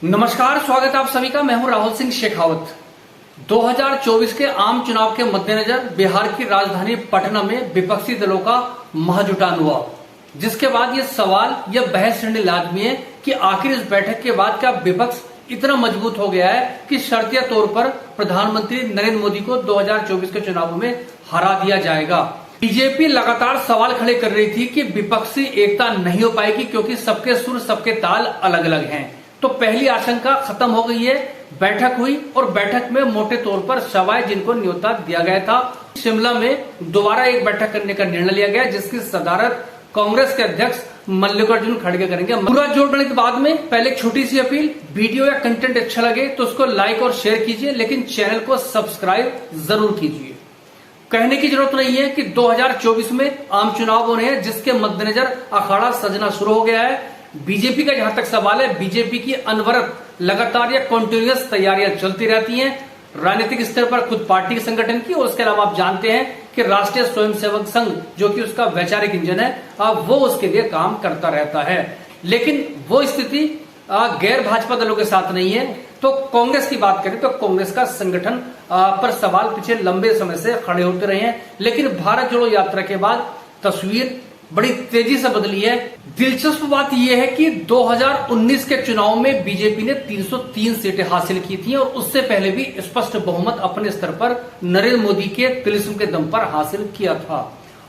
नमस्कार, स्वागत है आप सभी का। मैं हूं राहुल सिंह शेखावत। 2024 के आम चुनाव के मद्देनजर बिहार की राजधानी पटना में विपक्षी दलों का महाजुटान हुआ, जिसके बाद ये सवाल यह बहस छिड़नी लाजमी है कि आखिर इस बैठक के बाद क्या विपक्ष इतना मजबूत हो गया है कि शर्तिया तौर पर प्रधानमंत्री नरेंद्र मोदी को 2024 के चुनाव में हरा दिया जाएगा। बीजेपी लगातार सवाल खड़े कर रही थी कि विपक्षी एकता नहीं हो पाएगी क्योंकि सबके सुर सबके ताल अलग अलग हैं। तो पहली आशंका खत्म हो गई है। बैठक हुई और बैठक में मोटे तौर पर सवाई जिनको न्योता दिया गया था, शिमला में दोबारा एक बैठक करने का निर्णय लिया गया, जिसकी सदारत कांग्रेस के अध्यक्ष मल्लिकार्जुन खड़गे करेंगे। पूरा जोड़ने के बाद में पहले एक छोटी सी अपील, वीडियो या कंटेंट अच्छा लगे तो उसको लाइक और शेयर कीजिए, लेकिन चैनल को सब्सक्राइब जरूर कीजिए। कहने की जरूरत नहीं है कि 2024 में आम चुनाव होने हैं, जिसके मद्देनजर अखाड़ा सजना शुरू हो गया है। बीजेपी का जहां तक सवाल है, बीजेपी की अनवरत लगातार या कंटिन्यूअस तैयारियां चलती रहती हैं राजनीतिक स्तर पर, खुद पार्टी के संगठन की, और उसके अलावा आप जानते हैं कि राष्ट्रीय स्वयंसेवक संघ जो कि उसका वैचारिक इंजन है, वो उसके लिए काम करता रहता है। लेकिन वो स्थिति गैर भाजपा दलों के साथ नहीं है। तो कांग्रेस की बात करें तो कांग्रेस का संगठन पर सवाल पीछे लंबे समय से खड़े होते रहे हैं, लेकिन भारत जोड़ो यात्रा के बाद तस्वीर बड़ी तेजी से बदली है। दिलचस्प बात यह है कि 2019 के चुनाव में बीजेपी ने 303 सीटें हासिल की थी और उससे पहले भी स्पष्ट बहुमत अपने स्तर पर नरेंद्र मोदी के तिलिस्म के दम पर हासिल किया था।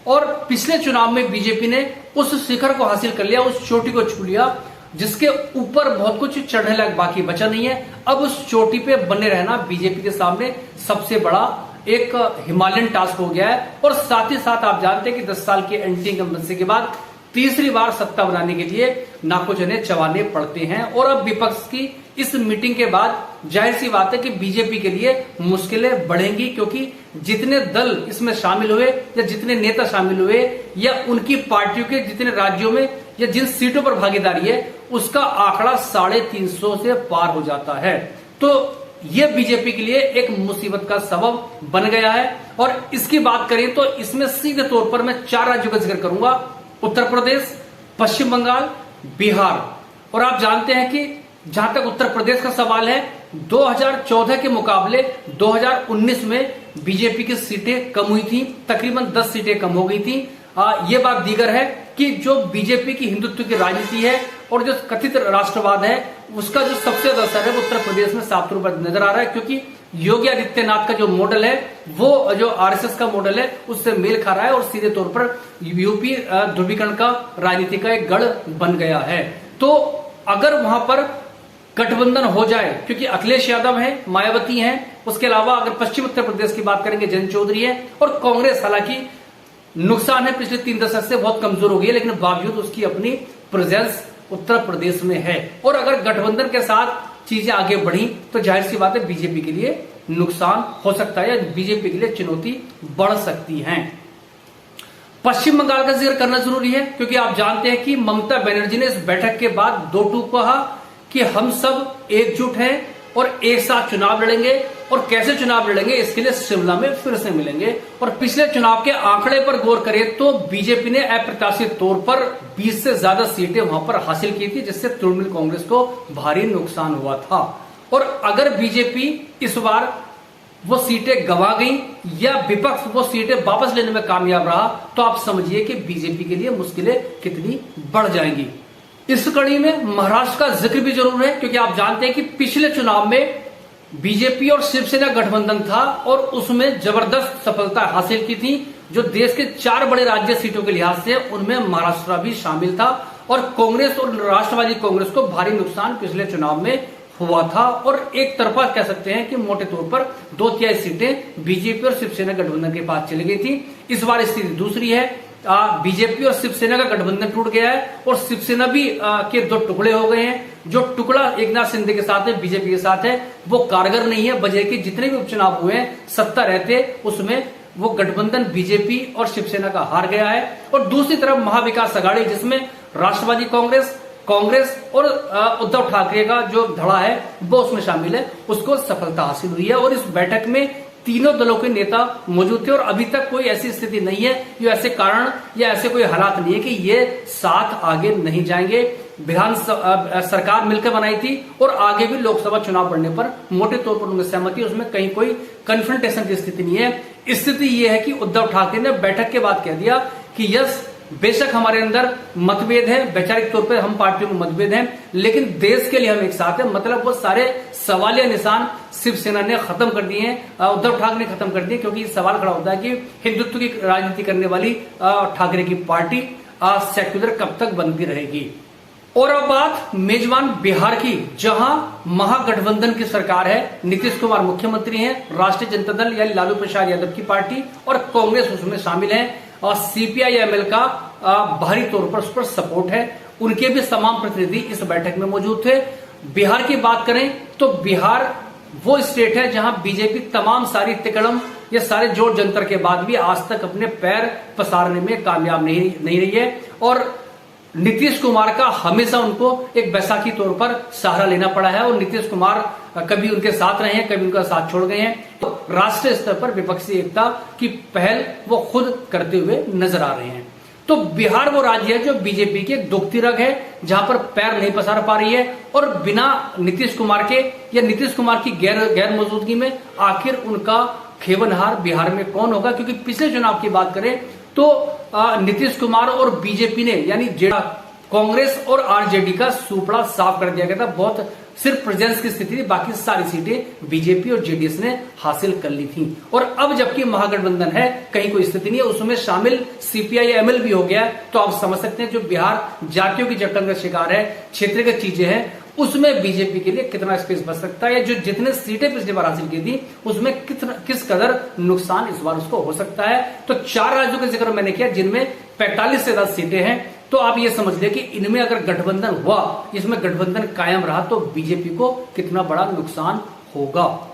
और पिछले चुनाव में बीजेपी ने उस शिखर को हासिल कर लिया, उस चोटी को छू लिया, जिसके ऊपर बहुत कुछ चढ़ने लायक बाकी बचा नहीं है। अब उस चोटी पे बने रहना बीजेपी के सामने सबसे बड़ा एक हिमालयन टास्क हो गया है। और साथ ही साथ आप जानते हैं कि 10 साल की एंटी इनकम्बेंसी के बाद तीसरी बार सत्ता बनाने के लिए नाको चने चबाने पड़ते हैं। और अब विपक्ष की इस मीटिंग के बाद जाहिर सी बात है कि बीजेपी के लिए मुश्किलें बढ़ेंगी, क्योंकि जितने दल इसमें शामिल हुए या जितने नेता शामिल हुए या उनकी पार्टियों के जितने राज्यों में या जिन सीटों पर भागीदारी है, उसका आंकड़ा 350 से पार हो जाता है। तो यह बीजेपी के लिए एक मुसीबत का सबब बन गया है। और इसकी बात करें तो इसमें सीधे तौर पर मैं 4 राज्यों का जिक्र करूंगा: उत्तर प्रदेश, पश्चिम बंगाल, बिहार। और आप जानते हैं कि जहां तक उत्तर प्रदेश का सवाल है, 2014 के मुकाबले 2019 में बीजेपी की सीटें कम हुई थी, तकरीबन 10 सीटें कम हो गई थी। ये बात दीगर है कि जो बीजेपी की हिंदुत्व की राजनीति है और जो कथित राष्ट्रवाद है, उसका जो सबसे ज्यादा असर है वो उत्तर प्रदेश में साफ तौर पर नजर आ रहा है, क्योंकि योगी आदित्यनाथ का जो मॉडल है वो जो आरएसएस का मॉडल है उससे मेल खा रहा है और सीधे तौर पर यूपी ध्रुवीकरण का राजनीति का एक गढ़ बन गया है। तो अगर वहां पर गठबंधन हो जाए, क्योंकि अखिलेश यादव है, मायावती है, उसके अलावा अगर पश्चिम उत्तर प्रदेश की बात करेंगे जयंत चौधरी है, और कांग्रेस हालांकि नुकसान है पिछले 3 दशक से बहुत कमजोर हो गई है, लेकिन बावजूद उसकी अपनी प्रेजेंस उत्तर प्रदेश में है। और अगर गठबंधन के साथ चीजें आगे बढ़ी तो जाहिर सी बात है बीजेपी के लिए नुकसान हो सकता है, या बीजेपी के लिए चुनौती बढ़ सकती है। पश्चिम बंगाल का जिक्र करना जरूरी है, क्योंकि आप जानते हैं कि ममता बनर्जी ने इस बैठक के बाद 2 टूक कहा कि हम सब एकजुट हैं और एक साथ चुनाव लड़ेंगे। और कैसे चुनाव लड़ेंगे, इसके लिए शिमला में फिर से मिलेंगे। और पिछले चुनाव के आंकड़े पर गौर करें तो बीजेपी ने अप्रत्याशित तौर पर 20 से ज्यादा सीटें वहां पर हासिल की थी, जिससे तृणमूल कांग्रेस को भारी नुकसान हुआ था। और अगर बीजेपी इस बार वो सीटें गंवा गई या विपक्ष वो सीटें वापस लेने में कामयाब रहा, तो आप समझिए कि बीजेपी के लिए मुश्किलें कितनी बढ़ जाएंगी। इस कड़ी में महाराष्ट्र का जिक्र भी जरूर है, क्योंकि आप जानते हैं कि पिछले चुनाव में बीजेपी और शिवसेना गठबंधन था और उसमें जबरदस्त सफलता हासिल की थी। जो देश के 4 बड़े राज्य सीटों के लिहाज से उनमें महाराष्ट्र भी शामिल था। और कांग्रेस और राष्ट्रवादी कांग्रेस को भारी नुकसान पिछले चुनाव में हुआ था। और एक तरफा कह सकते हैं कि मोटे तौर पर 2/3 सीटें बीजेपी और शिवसेना गठबंधन के पास चली गई थी। इस बार स्थिति दूसरी है। बीजेपी और शिवसेना का गठबंधन टूट गया है और शिवसेना भी के 2 टुकड़े हो गए हैं। जो टुकड़ा एकनाथ शिंदे के साथ है, बीजेपी के साथ है, वो कारगर नहीं है। बजाय कि जितने भी उपचुनाव हुए हैं सत्ता रहते उसमें वो गठबंधन बीजेपी और शिवसेना का हार गया है। और दूसरी तरफ महाविकास अघाड़ी, जिसमें राष्ट्रवादी कांग्रेस और उद्धव ठाकरे का जो धड़ा है वो उसमें शामिल है, उसको सफलता हासिल हुई है। और इस बैठक में तीनों दलों के नेता मौजूद थे और अभी तक कोई ऐसी स्थिति नहीं है, ये ऐसे कारण या ऐसे कोई हालात नहीं है कि ये साथ आगे नहीं जाएंगे। सरकार मिलकर बनाई थी और आगे भी लोकसभा चुनाव बढ़ने पर मोटे तौर पर उनमें सहमति, उसमें कहीं कोई कन्फ्रंटेशन की स्थिति नहीं है। स्थिति यह है कि उद्धव ठाकरे ने बैठक के बाद कह दिया कि यस, बेशक हमारे अंदर मतभेद है, वैचारिक तौर पर हम पार्टियों में मतभेद हैं, लेकिन देश के लिए हम एक साथ हैं। मतलब वो सारे सवालिया निशान शिवसेना ने खत्म कर दिए हैं, उद्धव ठाकरे ने खत्म कर दिए, क्योंकि सवाल खड़ा होता है कि हिंदुत्व की राजनीति करने वाली ठाकरे की पार्टी सेक्युलर कब तक बनती रहेगी। और अब बात मेजबान बिहार की, जहां महागठबंधन की सरकार है, नीतीश कुमार मुख्यमंत्री हैं, राष्ट्रीय जनता दल यानी लालू प्रसाद यादव की पार्टी और कांग्रेस उसमें शामिल है और सीपीआई-एमएल का भारी तौर पर उस पर सपोर्ट है। उनके भी तमाम प्रतिनिधि इस बैठक में मौजूद थे। बिहार की बात करें तो बिहार वो स्टेट है जहां बीजेपी तमाम सारी तिकड़म ये सारे जोड़ जंतर के बाद भी आज तक अपने पैर पसारने में कामयाब नहीं रही है और नीतीश कुमार का हमेशा उनको एक बैसाखी तौर पर सहारा लेना पड़ा है और नीतीश कुमार कभी उनके साथ रहे हैं, कभी उनका साथ छोड़ गए हैं। तो राष्ट्रीय स्तर पर विपक्षी एकता की पहल वो खुद करते हुए नजर आ रहे हैं। तो बिहार वो राज्य है जो बीजेपी की एक दुखती रग है, जहां पर पैर नहीं पसार पा रही है और बिना नीतीश कुमार के या नीतीश कुमार की गैर मौजूदगी में आखिर उनका खेवनहार बिहार में कौन होगा। क्योंकि पिछले चुनाव की बात करें तो नीतीश कुमार और बीजेपी ने यानी कांग्रेस और आरजेडी का सुपड़ा साफ कर दिया गया था। बहुत सिर्फ प्रेजेंस की स्थिति थी, बाकी सारी सीटें बीजेपी और जेडीएस ने हासिल कर ली थी। और अब जबकि महागठबंधन है, कहीं कोई स्थिति नहीं है, उसमें शामिल सीपीआई-एमएल भी हो गया। तो आप समझ सकते हैं जो बिहार जातियों की जकड़न का शिकार है, क्षेत्रीय चीजें हैं, उसमें बीजेपी के लिए कितना स्पेस बच सकता है, जो जितने सीटें पिछली बार हासिल की थी उसमें किस कदर नुकसान इस बार उसको हो सकता है। तो 4 राज्यों का जिक्र मैंने किया जिनमें 45 से ज्यादा सीटें हैं। तो आप ये समझ ले कि इनमें अगर गठबंधन हुआ, इसमें गठबंधन कायम रहा तो बीजेपी को कितना बड़ा नुकसान होगा।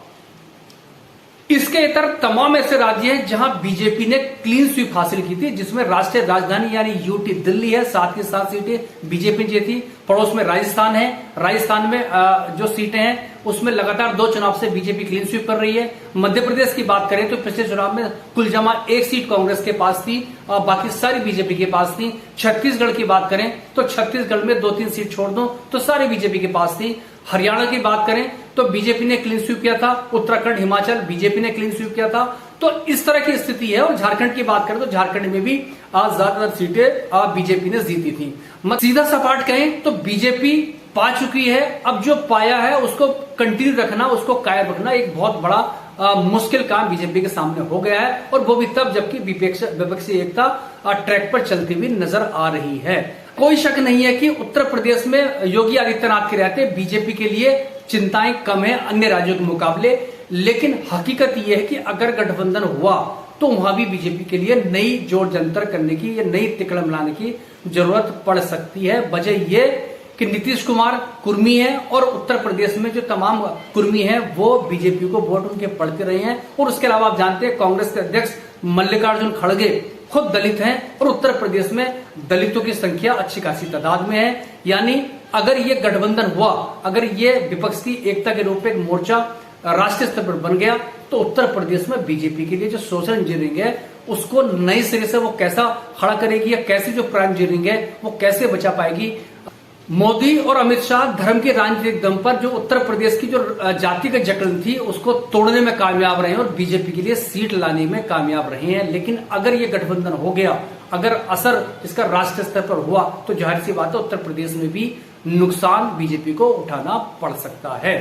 इसके इतर तमाम ऐसे राज्य हैं जहां बीजेपी ने क्लीन स्वीप हासिल की थी, जिसमें राष्ट्रीय राजधानी यानी यूटी दिल्ली है, 7 की 7 सीटें बीजेपी जीती। पड़ोस में राजस्थान है, राजस्थान में जो सीटें हैं उसमें लगातार 2 चुनाव से बीजेपी क्लीन स्वीप कर रही है। मध्य प्रदेश की बात करें तो पिछले चुनाव में कुल जमा 1 सीट कांग्रेस के पास थी और बाकी सारी बीजेपी के पास थी। छत्तीसगढ़ की बात करें तो छत्तीसगढ़ में 2-3 सीट छोड़ दो तो सारी बीजेपी के पास थी। हरियाणा की बात करें तो बीजेपी ने क्लीन स्वीप किया था, उत्तराखंड हिमाचल बीजेपी ने क्लीन स्वीप किया था। तो इस तरह की स्थिति है। और झारखंड की बात करें तो झारखंड में भी ज्यादातर सीटें बीजेपी ने जीती थी। सीधा सपाट कहें तो बीजेपी पा चुकी है, अब जो पाया है उसको कंटिन्यू रखना, उसको कायम रखना एक बहुत बड़ा मुश्किल काम बीजेपी के सामने हो गया है। और वो भी तब जबकि विपक्षी एकता ट्रैक पर चलती हुई नजर आ रही है। कोई शक नहीं है कि उत्तर प्रदेश में योगी आदित्यनाथ के रहते बीजेपी के लिए चिंताएं कम है अन्य राज्यों के मुकाबले। लेकिन हकीकत यह है कि अगर गठबंधन हुआ तो वहां भी बीजेपी के लिए नई जोड़ जंतर करने की या नई तिकड़म लाने की जरूरत पड़ सकती है। वजह यह कि नीतीश कुमार कुर्मी है और उत्तर प्रदेश में जो तमाम कुर्मी हैं वो बीजेपी को वोट उनके पड़ते रहे हैं। और उसके अलावा आप जानते हैं कांग्रेस के अध्यक्ष मल्लिकार्जुन खड़गे खुद दलित हैं और उत्तर प्रदेश में दलितों की संख्या अच्छी खासी तादाद में है। यानी अगर ये गठबंधन हुआ, अगर ये विपक्ष की एकता के रूप में एक मोर्चा राष्ट्रीय स्तर पर बन गया तो उत्तर प्रदेश में बीजेपी के लिए जो सोशल इंजीनियरिंग है उसको नए सिरे से वो कैसा खड़ा करेगी या कैसे जो प्राइम इंजीनियरिंग है वो कैसे बचा पाएगी। मोदी और अमित शाह धर्म के राजनीतिक दम पर जो उत्तर प्रदेश की जो जातिगत जकड़न थी उसको तोड़ने में कामयाब रहे हैं और बीजेपी के लिए सीट लाने में कामयाब रहे हैं। लेकिन अगर ये गठबंधन हो गया, अगर असर इसका राष्ट्रीय स्तर पर हुआ तो जाहिर सी बात है उत्तर प्रदेश में भी नुकसान बीजेपी को उठाना पड़ सकता है।